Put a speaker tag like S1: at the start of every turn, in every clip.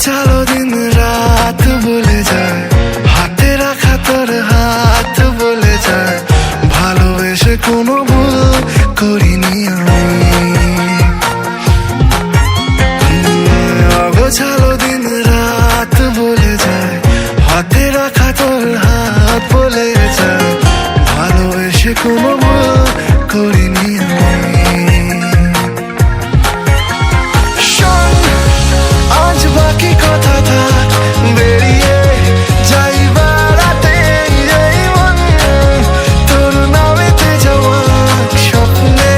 S1: চলো দিন রাত বলে যায়, হাতে রাখা তোর হাত বলে যায়, ভালোবেসে কোনো ভুল করিনি আমি। চলো দিন রাত বলে যায়, হাতে রাখা তোর হাত বলে যায়, ভালোবেসে কোনো ভুল করিনি আমি। আজ বাকি কথা থাক, বেরিয়ে যাই বেড়াতে, এই মন তোর নামেতে যাওয়া স্বপ্নে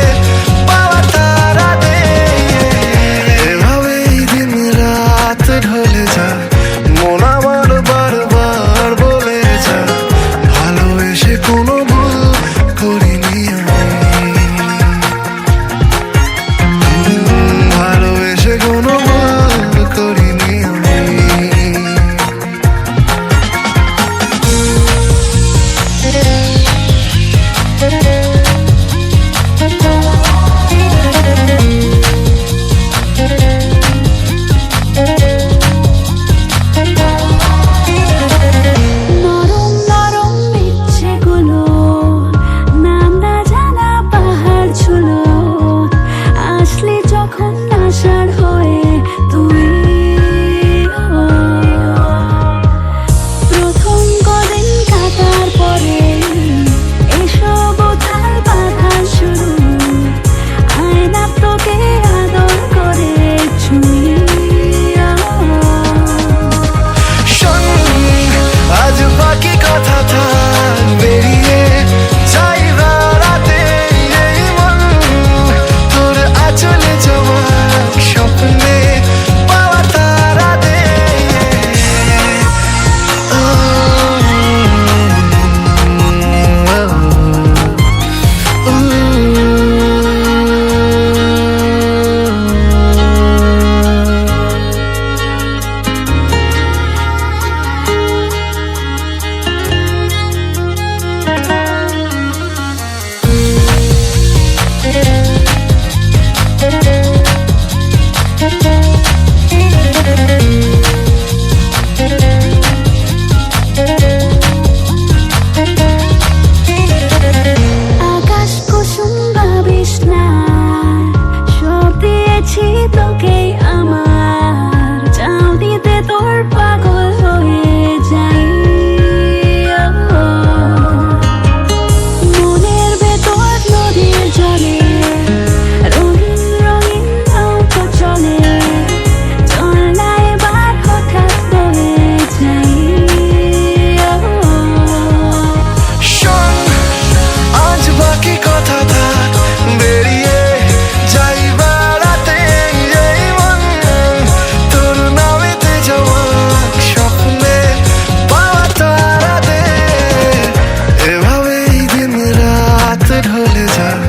S1: পাওয়া তারা দে। এভাবেই দিন রাত ঢলে যায়, মন আমার বারবার বলে যায়, ভালোবেসে কোনো ভুল করিনি আমি, ভালোবেসে কোনো ভুল করিনি আমি।
S2: নরম নরম ইচ্ছেগুলো, নাম না জানা পাহাড় ঝুলো, আসলে যখন আষাঢ় হয়ে তুই, প্রথম কদিন কাটার পরে এসব উথাল পাথাল শুরু, আয়না তোকে আদর করে ছুঁই।
S1: শোন, আজ বাকি কথা থাক, বেরিয়ে যাই বেড়াতে, এই মন তোর আঁচলে যাওয়া স্বপ্নে পাওয়া তারা দে।
S2: আকাশ কুসুম ভাবিস না, সব দিয়েছি তোকে আমার, চাউনিতে তোর পাগল হয়ে যাই। মনের ভেতর নদীর জলে রঙিন রঙিন নৌকো চলে, চল না এবার হঠাৎ বলে যাই।
S1: শোন, আজ বাকি কথা থাক, বেরিয়ে যাই বেড়াতে, এই মন তোর নামেতে যাওয়া স্বপ্নে পাওয়া তারা দে। এভাবেই দিন রাত ঢলে যায়,